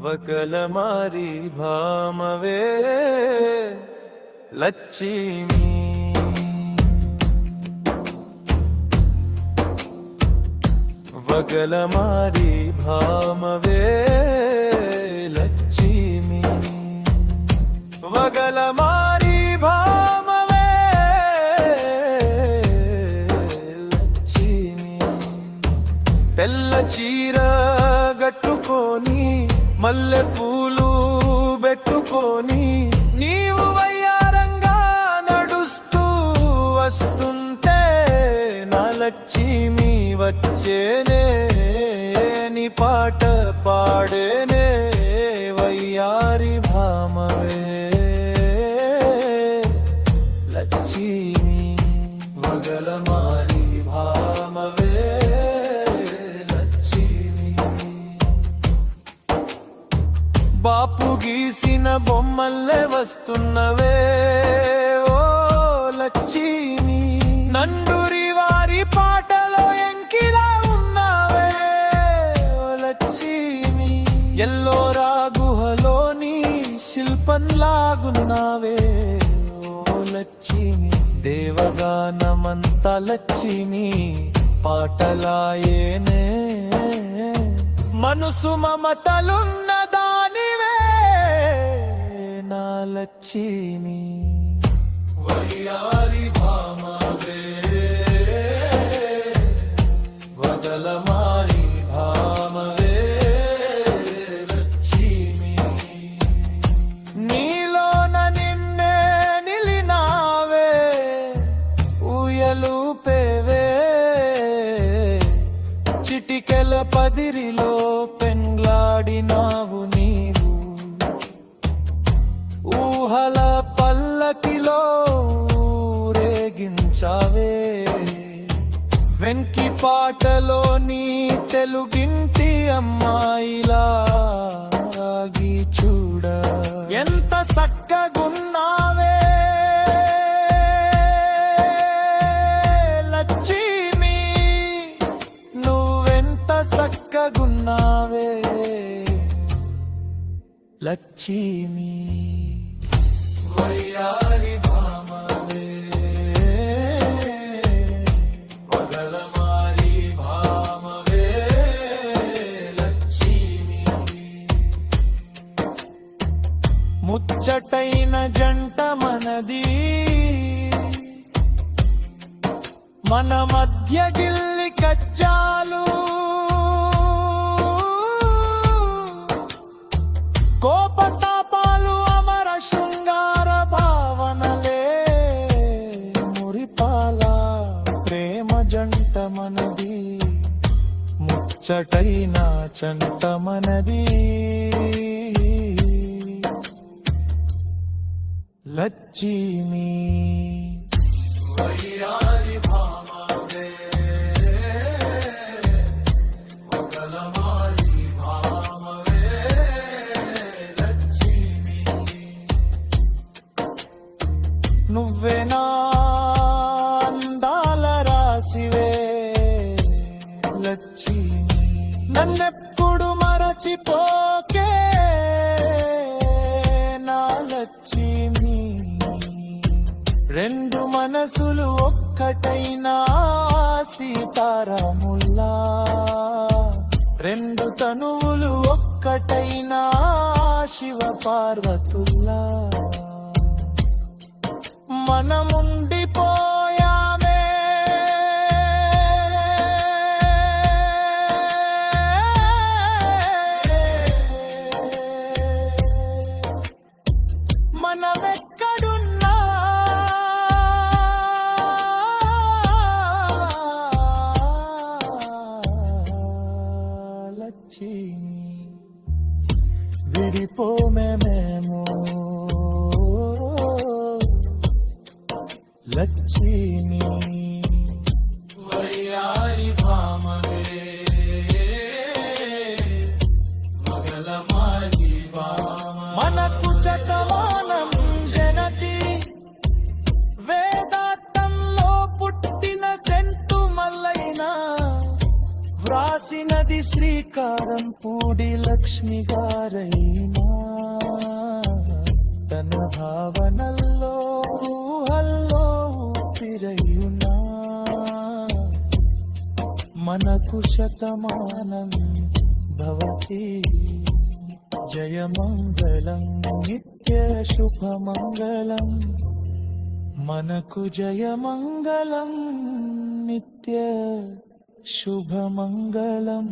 వకలమారి భామవే లక్ష్మీ వగలమారి భామవే లక్ష్మీ వగలమారి భామవే లక్ష్మీ తెల్ల చీర గట్టుకొని మల్లె పూలు పెట్టుకొని నీవు వయ్యారంగా నడుస్తూ వస్తుంటే నా లక్ష్మి వచ్చేనే నీ పాట పాడేనే వయ్యారి భామవే లక్ష్మి వగలమారి భామవే బాపు గీసిన బొమ్మల్లే వస్తున్నవే ఓ లక్ష్మీ నండూరి వారి పాటలో ఎంకిలా ఉన్నావే ఓ లక్ష్మీ ఎల్లోరా గుహలోని శిల్పంలాగున్నావే ఓ లక్ష్మీ దేవగానమంత లక్ష్మీ పాటలాయేనే మనసు మమతలున్నదానివే నా లక్ష్మీ వయ్యారి భామవే వగలమారి భామవే లక్ష్మీ నీలోన నిన్నే నిలినావే ఊయలూపేవే చిటికెల పదిరిలో పెంగ్లాడినావు నీవు ఊహల పల్లకిలో రేగించావే వెంకి పాటలో నీ తెలుగింటి అమ్మాయిలా ఆగి చూడ ఎంత సక్కగున్నావే లక్ష్మీ నువ్వెంత సక్కగున్నావే లక్ష్మీ వయ్యారి భామవే వగలమారి భామవే లక్ష్మీ ముచ్చటైన జంట మనది మన మధ్య గిల్లి కచ్చాలు కోపతాపాలు అమర శృంగార భావనలే మురిపాల ప్రేమ జంట మనది ముచ్చటైన చంట మనది లక్ష్మీ వయ్యారి భామవే వగలమారి భామవే లక్ష్మీ నువ్వే నా అందాల రాసివే లక్ష్మీ నన్నెప్పుడు మరచిపోకే నా లక్ష్మీ రెండు మనసులు ఒక్కటైనా సీతారాముల్లా రెండు తనువులు ఒక్కటైనా శివ పార్వతుల్లా మనముండిపోయామే మనమెక్కడున్నా లక్ష్మీ విడిపోమే మేము లక్ష్మీ వయ్యారి భామవే వగలమారి భామవే మనకు చతమానం రాసినది శ్రీకారం పూడి లక్ష్మి గారైనా తన భావనల్లో ఊహల్లో తిరయునా మనకు శతమానం భవతి జయమంగళం నిత్య శుభమంగళం మనకు జయమంగళం నిత్య శుభమంగళం